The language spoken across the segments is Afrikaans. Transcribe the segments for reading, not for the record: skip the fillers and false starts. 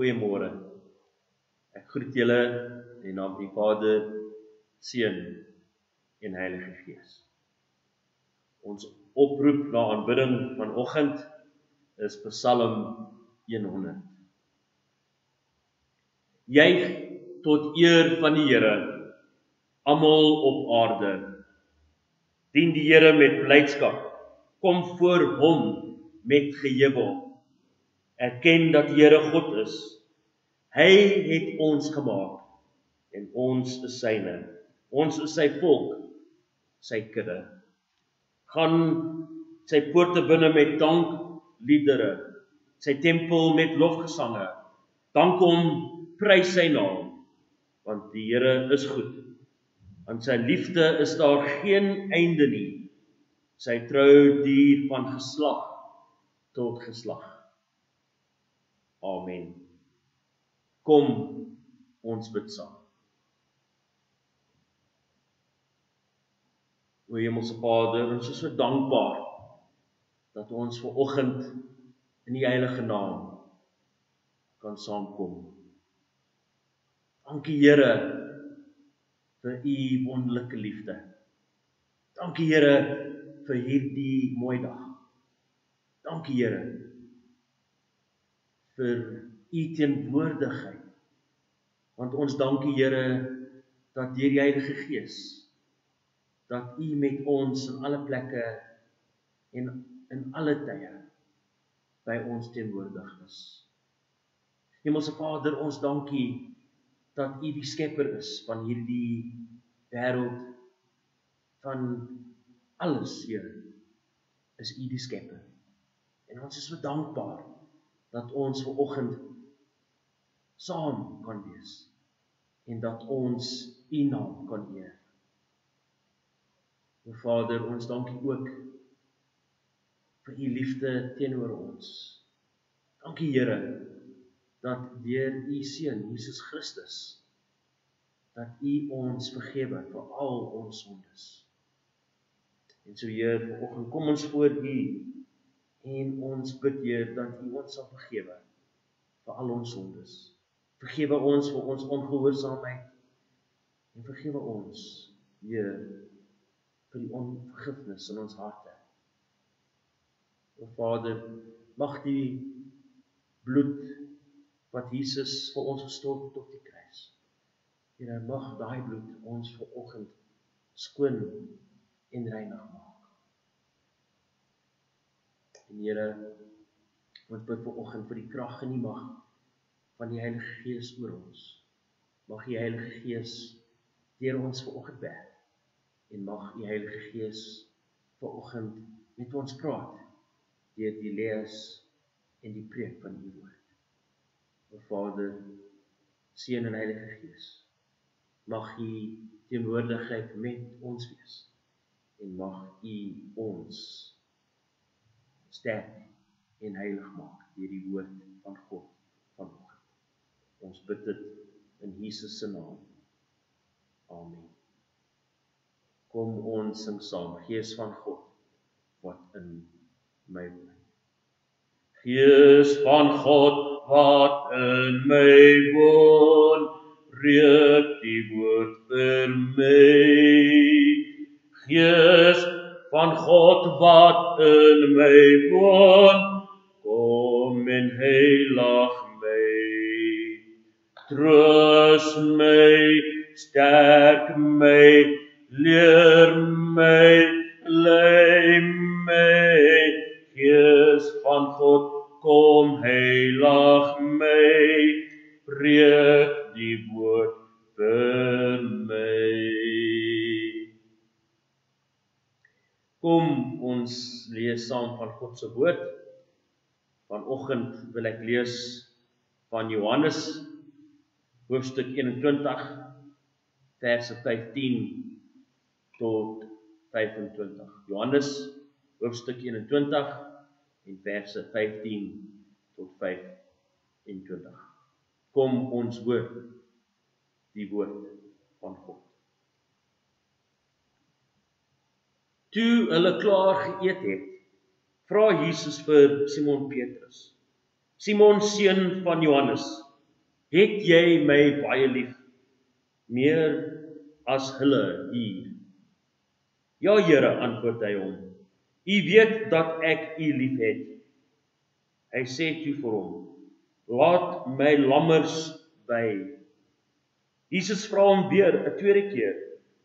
Goeiemôre. Ek groet julle in die naam van die Vader, Seun en Heilige Gees. Ons oproep na aanbidding vanoggend is Psalm 100. Juig tot eer van die Here, almal op aarde. Dien die Here met blydskap, kom voor hom met gejubel. Erken dat die Here God is. Hy het ons gemaak en ons is syne. Ons is sy volk, sy kudde. Gaan sy poorte binne met dankliedere, sy tempel met lofgesange. Dank hom, prys sy naam, want die Here is goed. Aan sy liefde is daar geen einde nie. Sy trou duur van geslag tot geslag. Amen. Kom, ons bid saam. O Hemelse Vader, ons is so dankbaar dat ons vanoggend in die heilige naam kan saamkom. Dankie Here vir u wonderlike liefde. Dankie Here vir hierdie mooi dag. Dankie Here vir u teenwoordigheid. Want ons dankie Here dat deur die Heilige Gees dat u met ons in alle plekke en in alle tye by ons teenwoordig is. Hemelse Vader, ons dankie dat u die skepper is van hierdie wêreld, van alles, Here, is u die skepper. En ons is so dankbaar dat ons vanoggend saam kan wees en dat ons u naam kan eer. O Vader, ons dankie ook vir u liefde teenoor ons. Dankie Here dat deur u Seun Jesus Christus dat u ons vergewe vir al ons sondes. En so Heer, vanoggend kom ons voor u en ons bid Heer dat u ons sal vergewe vir al ons sondes. Vergewe ons vir ons ongehoorsaamheid en vergewe ons, Heer, vir die onvergifnis in ons harte. O Vader, mag die bloed wat Jesus vir ons gestort het op die kruis, Here, mag daai bloed ons vanoggend skoon en reinig maak. En Here, ons bid vanoggend vir die krag en die mag van die Heilige Gees oor ons. Mag die Heilige Gees deur ons vanoggend werk. En mag die Heilige Gees vanoggend met ons praat deur die lees en die preek van u woord. O Vader, Seun en Heilige Gees, mag u teenwoordigheid met ons wees en mag u ons sterk en heilig maak deur die woord van God vanoggend. Ons bid dit in Jesus se naam. Amen. Kom ons sing saam, Gees van God, wat in my woon. Gees van God, wat in my woon, breek die woord vir my. Gees van God, wat in my woon, kom en heilig my. Troos my, sterk my, leer my, lei my, Gees van God, kom heilig my, breek die woord vir my. Kom ons lees saam van God se woord. Vanoggend wil ek lees van Johannes, hoofstuk 21, verse 15 tot 25. Johannes, hoofstuk 21 en verse 15 tot 25. Kom ons hoor die woord van God. Toe hulle klaar geëet het, vra Jesus vir Simon Petrus: Simon, seun van Johannes, Het jy my baie lief, meer as hulle hier? Ja, Here, antwoord hy hom. U weet dat ek u lief het. Hy sê toe vir hom, laat my lammers by. Jesus vra hom weer 'n tweede keer,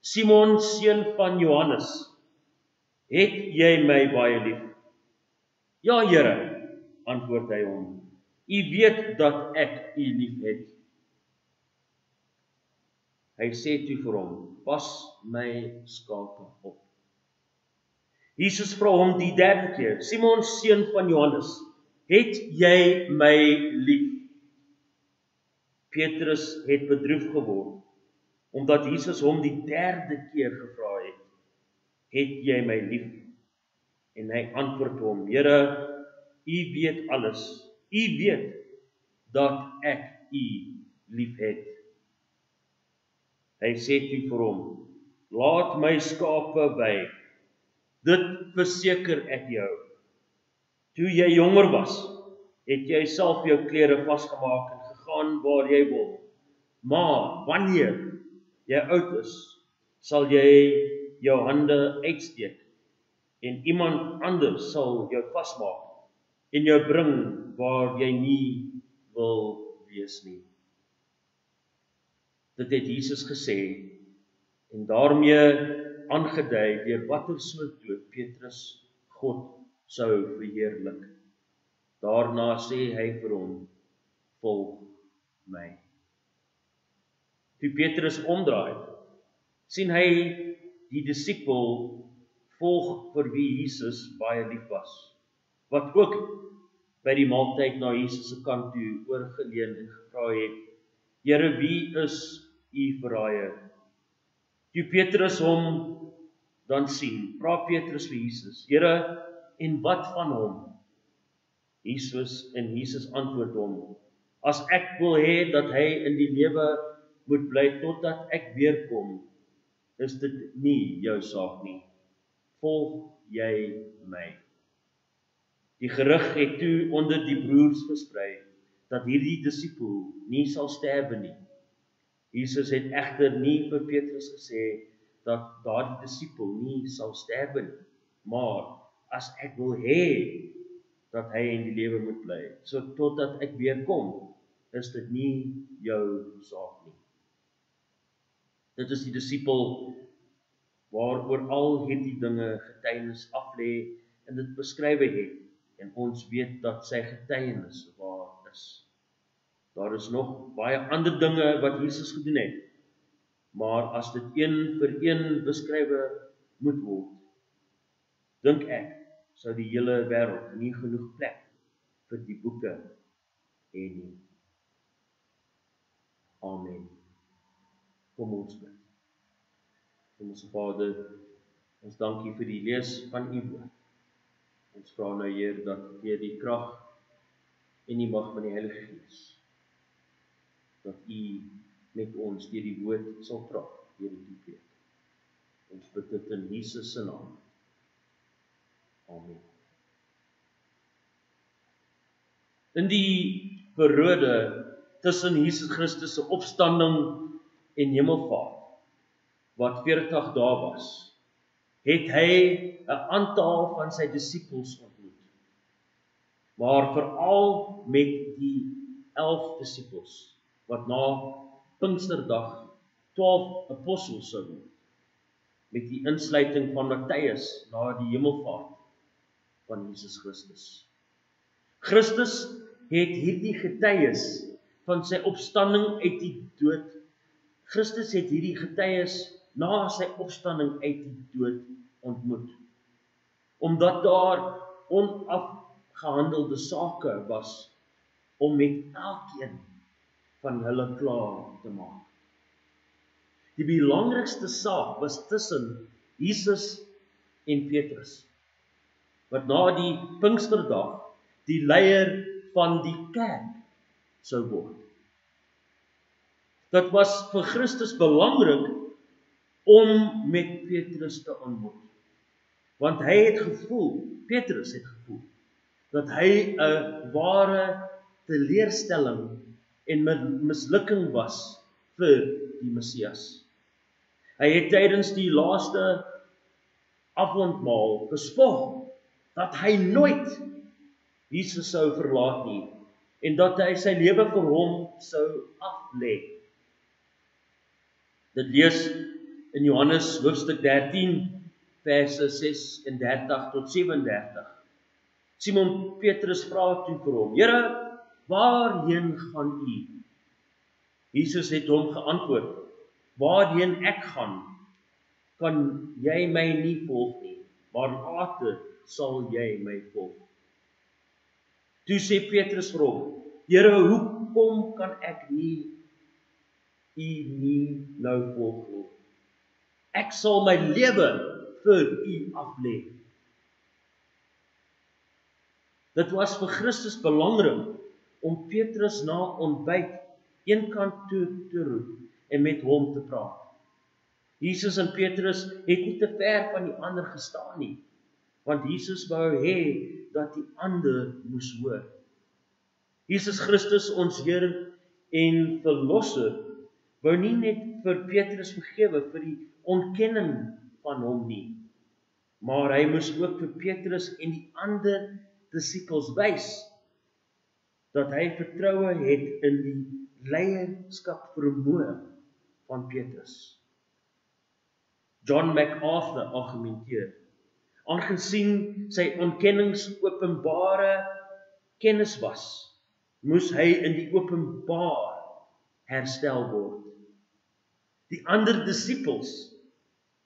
Simon, seun van Johannes, het jy my baie lief? Ja, Here, antwoord hy hom. U weet dat ek u lief het. Hy sê toe vir hom, pas my skape op. Jesus vra hom die derde keer, Simon, seun van Johannes, het jy my lief? Petrus het bedroef geword, omdat Jesus hom die derde keer gevra het jy my lief? En hy antwoord hom, Here, u weet alles, u weet dat ek u lief het. Hy sê toe vir hom, laat my skape by, dit verseker ek jou. Toe jy jonger was, het jy self jou klere vasgemaak en gegaan waar jy wil. Maar wanneer jy oud is, sal jy jou hande uitsteek en iemand anders sal jou vasmaak en jou bring waar jy nie wil wees nie. Dit het Jesus gesê en daarmee aangedui deur watter soort dood Petrus God sou verheerlik. Daarna sê hy vir hom, volg my. Toe Petrus omdraai, sien hy die disipel volg vir wie Jesus baie lief was, wat ook by die maaltyd na Jesus se kant toe oorgeleun en gevra het, Here, wie is u verraaier? Toe Petrus hom dan sien, vra Petrus vir Jesus, Here, en wat van hom? Jesus antwoord hom, as ek wil hê dat hy in die lewe moet bly totdat ek weer kom, is dit nie jou saak nie. Volg jy my. Die gerug het toe onder die broers versprei, dat hierdie disipel nie sal sterwe nie. Jesus het egter nie vir Petrus gesê, dat daardie disipel nie sal sterwe nie, maar as ek wil hê, dat hy in die lewe moet bly, so totdat ek weer kom, is dit nie jou saak nie. Dit is die disipel waaroor al hierdie dinge getuienis aflê en dit beskrywe het, en ons weet dat sy getuienis waar is. Daar is nog baie ander dinge wat Jesus gedoen het, maar as dit een vir een beskrywe moet word, dink ek, sou die hele wêreld nie genoeg plek vir die boeke hê nie. Amen. Kom ons bid. Ons Vader, ons dankie vir die lees van u woord. Ons vra nou, Heer, dat deur die krag en die mag van die Heilige Gees, dat u met ons deur die woord sal praat, deur die preek. Ons bid dit in Jesus se naam. Amen. In die periode tussen Jesus Christus se opstanding en hemelvaart, wat 40 dae was, het hy 'n aantal van sy disippels ontmoet. Maar veral met die 11 disippels, wat na Pinksterdag 12 apostels sou word, met die insluiting van Matteus na die hemelvaart van Jesus Christus. Christus het hierdie getuies van sy opstanding uit die dood. Christus het hierdie getuies na sy opstanding uit die dood ontmoet. Omdat daar onafgehandelde sake was om met elkeen van hulle klaar te maak. Die belangrikste saak was tussen Jesus en Petrus, wat na die Pinksterdag die leier van die kerk sou word. Dit was vir Christus belangrik om met Petrus te ontmoet, want hy het gevoel, Petrus het gevoel, dat hy 'n ware teleurstelling en mislukking was vir die Messias. Hy het tydens die laaste avondmaal gespog dat hy nooit Jesus sou verlaat nie en dat hy sy lewe vir hom sou aflê. Dit lees in Johannes hoofstuk 13 verse 36 tot 37. Simon Petrus vra toe vir hom: Here, waarheen gaan U? Jesus het hom geantwoord: Waarheen ek gaan, kan jy my nie volg nie, maar later sal jy my volg. Toe sê Petrus vir hom: Here, hoekom kan ek U nie nou volg nie? Ek sal my lewe vir U aflê. Dit was vir Christus belangrik om Petrus na ontbyt eenkant toe te roep en met hom te praat. Jesus en Petrus het nie te ver van die ander gestaan nie, want Jesus wou hê dat die ander moes hoor. Jesus Christus, ons Here en Verlosser, wou nie net vir Petrus vergewe vir die ontkenning van hom nie, maar hy moes ook vir Petrus en die ander disippels wys dat hy vertroue het in die leierskap vermoë van Petrus. John MacArthur argumenteer: aangesien sy ontkenningsopenbare kennis was, moes hy in die openbaar herstel word. Die ander disippels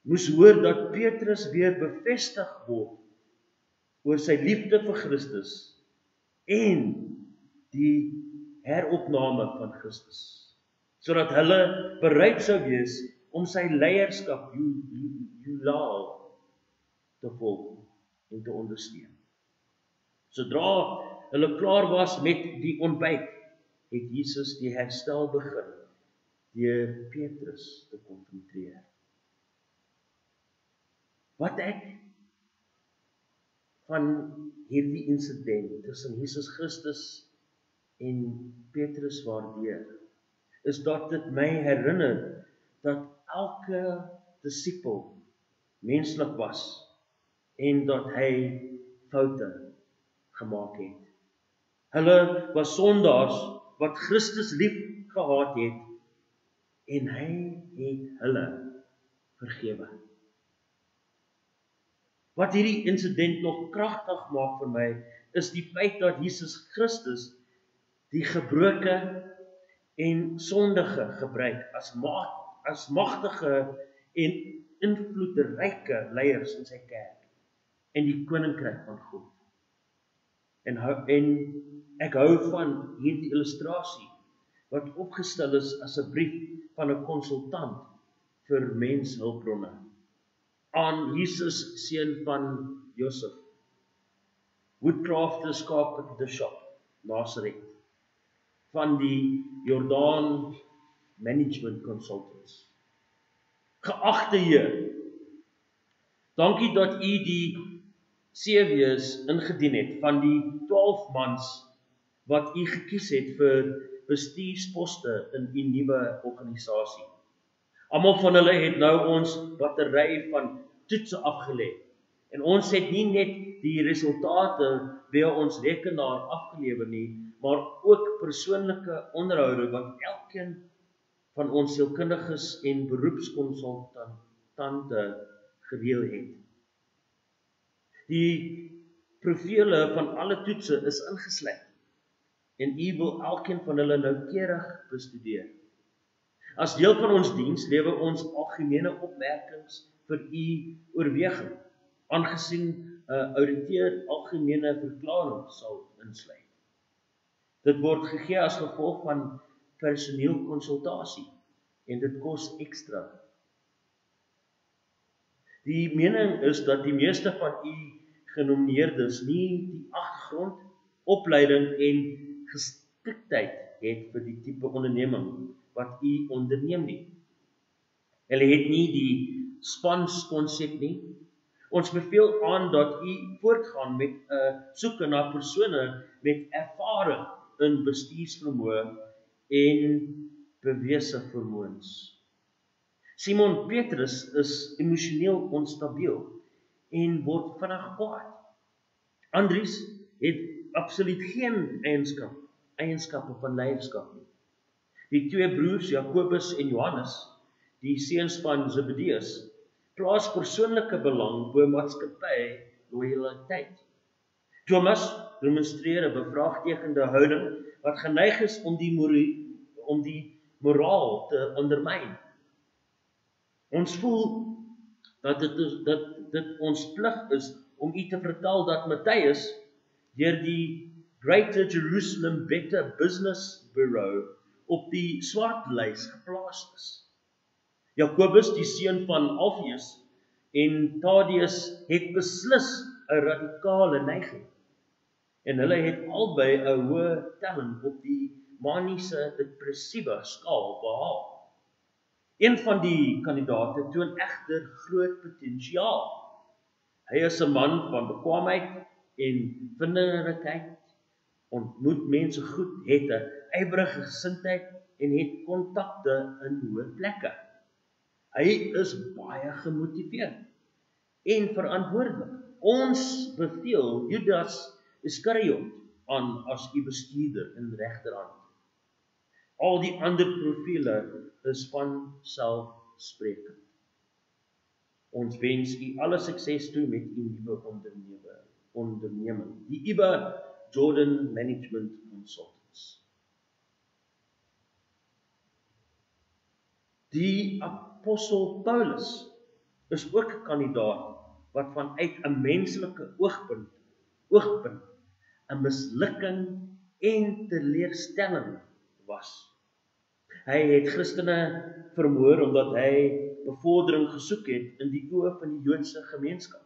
moes hoor dat Petrus weer bevestig word oor sy liefde vir Christus en die heropname van Christus, sodat hulle bereid sou wees om sy leierskap loyaal te volg en te ondersteun. Sodra hulle klaar was met die ontbyt, het Jesus die herstel begin deur Petrus te konfronteer. Wat ek van hierdie insident tussen Jesus Christus en Petrus waardeer, is dat dit my herinner dat elke disipel menslik was en dat hy foute gemaak het. Hulle was sondaars wat Christus lief gehad het en hy het hulle vergewe. Wat hierdie insident nog kragtig maak vir my, is die feit dat Jesus Christus die gebroke en sondige gebruik as magtige en invloedryke leiers in sy kerk en die koninkryk van God. En ek hou van hierdie illustrasie wat opgestel is as 'n brief van 'n konsultant vir menshulpbronne aan Jesus, seun van Josef, woodcrafter, skaap the shop, Nazareth, van die Jordaan Management Consultants. Geagte Heer, dankie dat U die CV's ingedien het van die 12 mans wat U gekies het vir bestuursposte in U nuwe organisasie. Almal van hulle het nou ons battery van toetse afgelê. En ons het nie net die resultate via ons rekenaar afgelewer nie, maar ook persoonlike onderhoude wat elkeen van ons sielkundiges en beroepskonsultante gereël het. Die profile van alle toetse is ingesluit en U wil elkeen van hulle noukeurig bestudeer. As deel van ons diens lewer ons algemene opmerkings vir U oorweging, aangesien 'n ouditeur algemene verklaring sal insluit. Dit word gegee as gevolg van personeelkonsultasie en dit kos ekstra. Die mening is dat die meeste van U genomineerdes nie die agtergrond, opleiding en geskiktheid het vir die tipe onderneming wat U onderneem nie. Hulle het nie die spanskonsep nie. Ons beveel aan dat U voortgaan met 'n soeke na persone met ervaring in bestuursvermoë en bewese vermoëns. Simon Petrus is emosioneel onstabiel en word vinnig kwaad. Andries het absoluut geen eienskappe van leierskap nie. Die twee broers, Jakobus en Johannes, die seuns van Zebedeus, plaas persoonlike belang bo maatskappy lojaliteit. Thomas demonstreer 'n bevraagtekende houding wat geneig is om die moraal te ondermyn. Ons voel dat dit ons plig is om u te vertel dat Matteus deur die Greater Jerusalem Better Business Bureau op die swartlys geplaas is. Jakobus, die seun van Alfeus, en Thaddeus het beslis 'n radikale neiging. En hulle het albei 'n hoë telling op die maniese depressiewe skaal behaal. Een van die kandidate toon egter groot potensiaal. Hy is 'n man van bekwaamheid en vindingrykheid, ontmoet mense goed, het 'n ywerige gesindheid en het kontakte in hoë plekke. Hy is baie gemotiveerd en verantwoordelik. Ons beveel Judas Iskariot aan as u bestuurder en regterhand. Al die ander profile is van selfsprekend. Ons wens u alle sukses toe met u nuwe onderneming, die IBA Jordan Management Consultants. Die apostel Paulus is ook 'n kandidaat wat vanuit 'n menslike oogpunt 'n mislukking en teleurstelling was. Hy het Christene vermoor omdat hy bevordering gesoek het in die oë van die Joodse gemeenskap.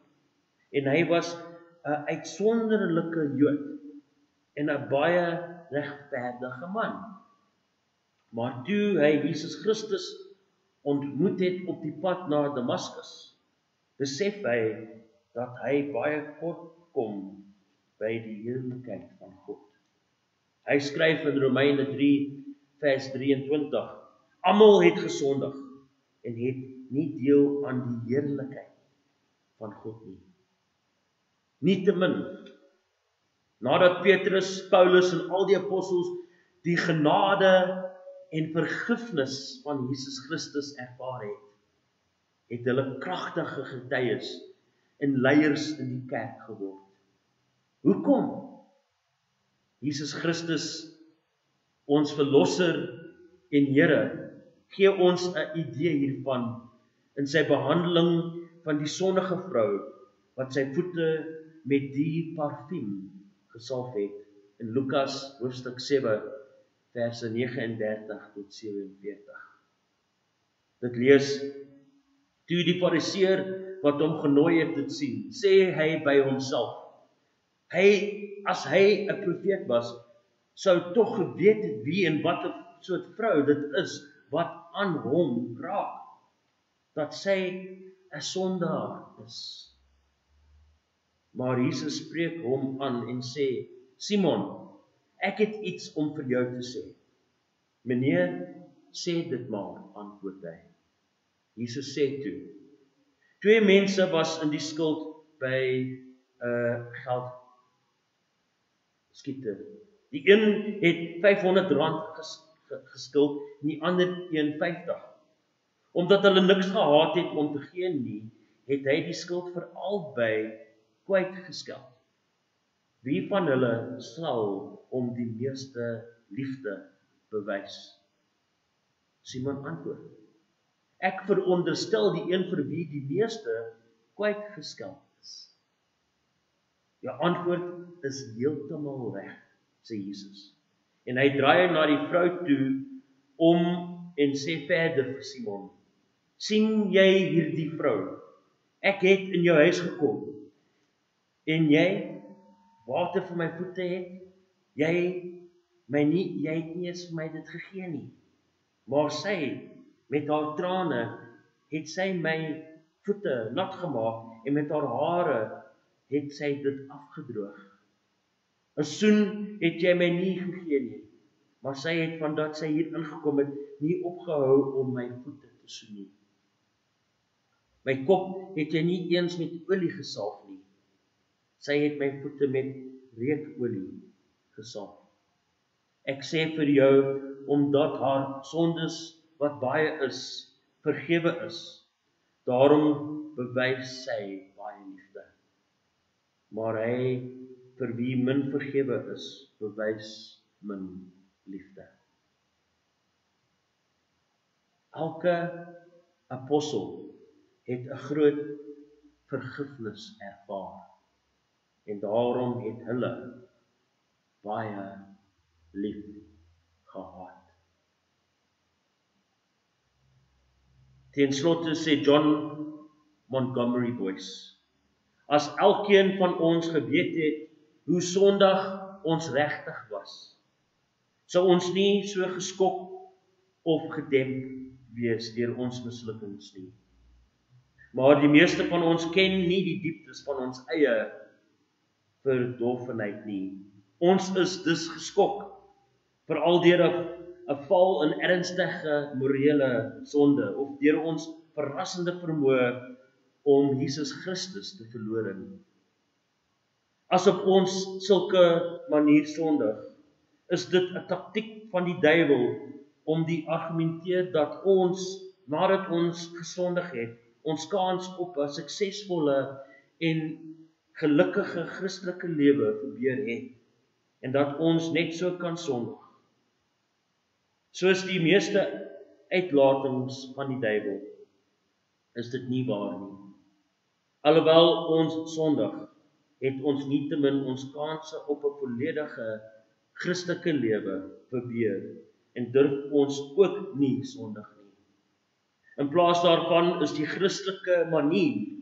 En hy was 'n uitsonderlike Jood en 'n baie regverdige man. Maar toe hy Jesus Christus ontmoet het op die pad na Damaskus, besef hy dat hy baie kort kom by die heerlikheid van God. Hy skryf in Romeine 3 vers 23, almal het gesondig en het nie deel aan die heerlikheid van God nie. Nietemin, nadat Petrus, Paulus en al die apostels die genade en vergifnis van Jesus Christus ervaar het hulle kragtige getuies en leiers in die kerk geword. Hoekom? Jesus Christus, ons verlosser en Here, gee ons 'n idee hiervan in sy behandeling van die sondige vrou wat sy voete met die parfuum gesalf het in Lukas hoofstuk 7 verse 39 tot 47. Dit lees: Toe die fariseer wat hom genooi het dit sien, sê hy by homself: As hy 'n profeet was, sou tog geweet het wie en wat 'n soort vrou dit is wat aan hom raak, dat sy 'n sondaar is. Maar Jesus spreek hom aan en sê: Simon, ek het iets om vir jou te sê. Meneer, sê dit maar, antwoord hy. Jesus sê toe: 2 mense was in die skuld by 'n geldskieter. Die een het R500 geskuld en die ander 1,50. Omdat hulle niks gehad het om te gee nie, het hy die skuld vir albei kwytgeskeld. Wie van hulle sal hom die meeste liefde bewys? Simon antwoord: Ek veronderstel die een vir wie die meeste kwytgeskeld is. Jou antwoord is heeltemal reg, sê Jesus. En hy draai na die vrou toe en sê verder vir Simon: Sien jy hierdie vrou? Ek het in jou huis gekom. En jy water vir my voete het? Jy het nie eens vir my dit gegee nie. Maar sy, met haar trane, het sy my voete nat gemaak en met haar hare het sy dit afgedroog. 'n Soen het jy my nie gegee nie, Maar sy het van dat sy hier ingekom het, nie opgehou om my voete te soen nie. My kop het jy nie eens met olie gesalf nie. Sy het my voete met reukolie gesalf. Ek sê vir jou, omdat haar sondes wat baie is, vergewe is. Daarom bewys sy baie liefde. Maar hy vir wie min vergewe is, bewys min liefde. Elke apostel het 'n groot vergifnis ervaar en daarom het hulle baie lief gehad. Ten slotte sê John Montgomery Boyce, as elkeen van ons geweet het hoe sondig ons regtig was, sou ons nie so geskok of gedemp wees deur ons mislukkings nie. Maar die meeste van ons ken nie die dieptes van ons eie verdorwenheid nie. Ons is dus geskok, veral deur 'n val in ernstige morele sonde of deur ons verrassende vermoë om Jesus Christus te verloor. As op ons sulke manier sondig, is dit 'n taktiek van die duiwel om die argumenteer dat ons, nadat ons gesondig het, ons kans op 'n suksesvolle en gelukkige Christelike lewe verbeur het, en dat ons net so kan sondig. Soos die meeste uitlatings van die duiwel, is dit nie waar nie. Alhoewel ons sondig, het ons nietemin ons kanse op 'n volledige Christelike lewe verbeur, en durf ons ook nie sondig nie. In plaas daarvan is die Christelike manier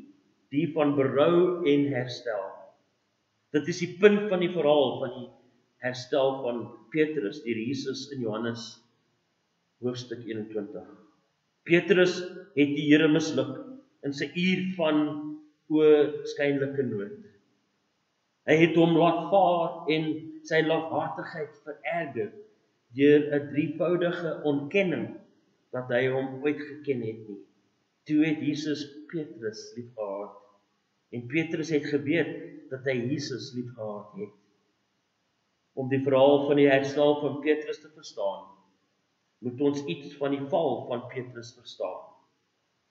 die van berou en herstel. Dit is die punt van die verhaal van die herstel van Petrus deur Jesus in Johannes hoofstuk 21. Petrus het die Here misluk in sy uur van oorskynlike nood. Hy het hom laat vaar en sy lafhartigheid vererger deur 'n drievoudige ontkenning dat hy hom ooit geken het nie. Toe het Jesus Petrus liefgehad, en Petrus het geweet dat hy Jesus liefgehad het. Om die verhaal van die herstel van Petrus te verstaan, moet ons iets van die val van Petrus verstaan.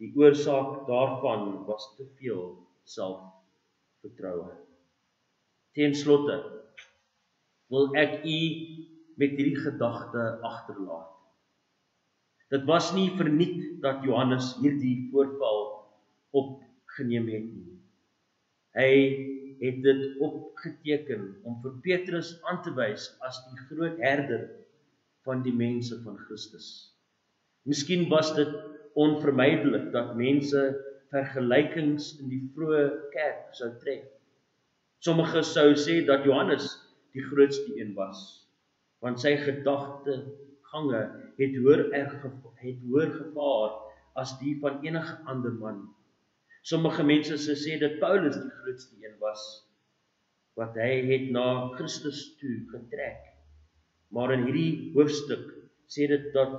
Die oorsaak daarvan was te veel selfvertroue. Ten slotte wil ek u met hierdie gedagte agterlaat. Dit was nie verniet dat Johannes hierdie voorval opgeneem het nie. Hy het dit opgeteken om vir Petrus aan te wys as die groot herder van die mense van Christus. Miskien was dit onvermydelik dat mense vergelykings in die vroeë kerk sou tref. Sommige sou sê dat Johannes die grootste een was, want sy gedagtegange het hoër gevaar as die van enige ander man. Sommige mense sou sê dat Paulus die grootste een was, wat hy het na Christus toe getrek. Maar in hierdie hoofstuk sê dit dat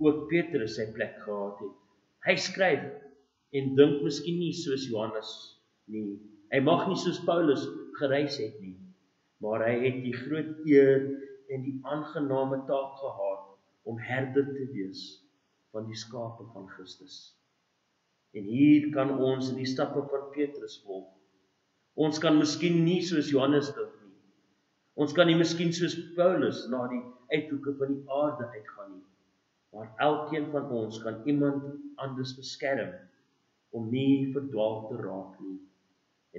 ook Petrus sy plek gehad het. Hy skryf en dink miskien nie soos Johannes nie. Hy mag nie soos Paulus gereis het nie, maar hy het die groot eer en die aangename taak gehad om herder te wees van die skape van Christus. En hier kan ons in die stappe van Petrus volg. Ons kan miskien nie soos Johannes dink nie. Ons kan nie miskien soos Paulus na die uithoeke van die aarde uitgaan nie. Maar elkeen van ons kan iemand anders beskerm om nie verdwaal te raak nie.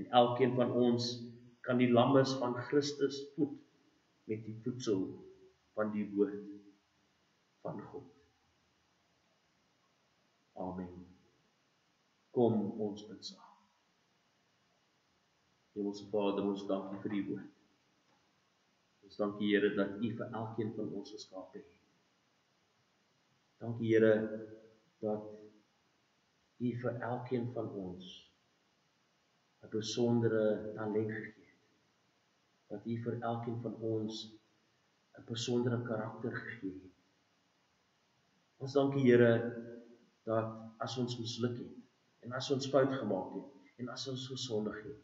En elkeen van ons kan die lammes van Christus voed met die voedsel van die woord van God. Amen. Kom ons bid saam. Hemelse Vader, ons dankie vir die woord. Ons dankie Here dat U vir elkeen van ons geskaap het. Dankie Here dat U vir elkeen van ons 'n besondere talent gegee het. Dat U vir elkeen van ons 'n besondere karakter gegee het. Ons dank die Here dat as ons misluk het, en as ons fout gemaak het, en as ons gesondig het,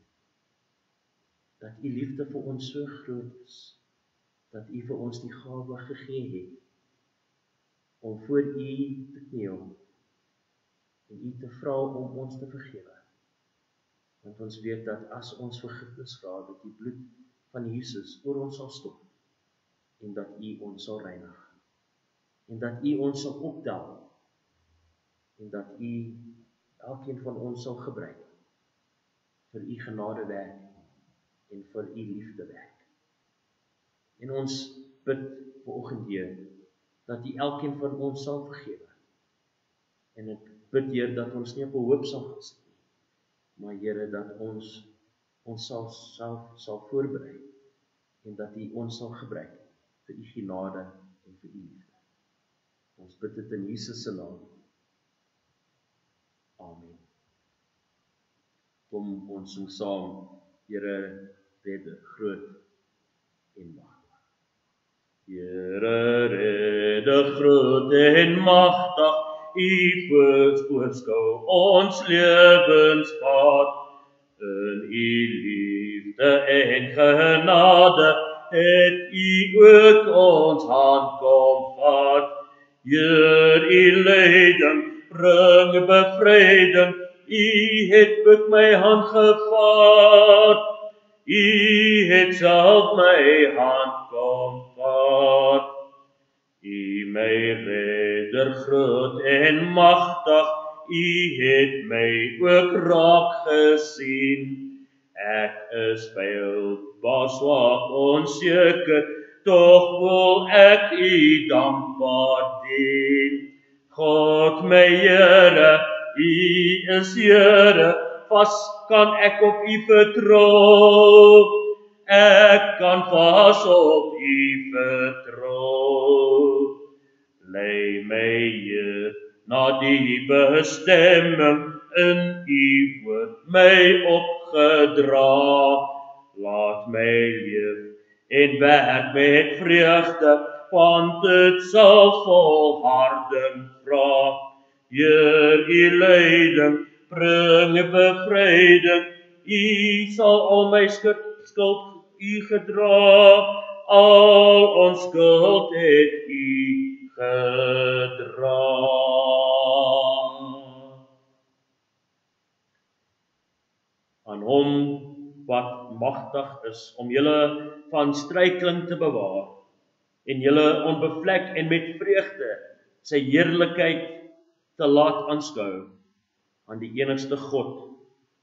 dat U liefde vir ons so groot is, dat U vir ons die gawe gegee het, om voor U te kniel, en U te vra om ons te vergewe. Want ons weet dat as ons vergifnis vra, dat die bloed van Jesus oor ons sal stort, en dat U ons sal reinig, en dat U ons sal optel, en dat U elkeen van ons sal gebruik, vir U genadewerk, en vir U liefdewerk. En ons bid vanoggend, Heer, dat U elkeen van ons sal vergewe. En ek bid, Heer, dat ons nie op 'n hoop sal gaan sit nie, maar Here, dat ons sal voorberei, en dat U ons sal gebruik, vir U genade en vir U liefde. Ons bid dit in Jesus se naam. Amen. Kom ons sing saam, Here, redder, groot en magtig. Here, redder, groot en magtig, U voorskou ons lewenspad. In U liefde en genade het U ook ons hand kom vat. Heer, U leiding bring bevryding, U het ook my hand gevat. U het self my hand kom vat. U my redder, groot en magtig, U het my ook raak gesien. Ek is feilbaar, swak, onseker, tog wil ek U dankbaar dien. God my Here, U is Here, vas kan ek op U vertrou. Ek kan vas op U vertrou. Lei my Heer na die bestemming, in U woord my opgedra. Laat my leef en werk met vreugde, want dit sal volharding vra. Heer, U leiding bring bevryding, U sal al my skuld U gedra, al ons skuld het U gedra. Aan Hom wat magtig is om julle van struikeling te bewaar, en julle onbevlek en met vreugde sy heerlikheid te laat aanskou, aan die enigste God,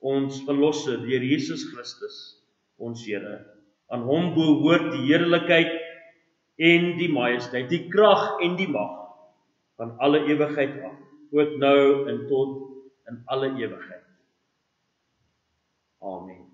ons verlosser deur Jesus Christus, ons Here. Aan Hom behoort die heerlikheid en die majesteit, die krag en die mag, van alle ewigheid af, ook nou en tot in alle ewigheid. Amen.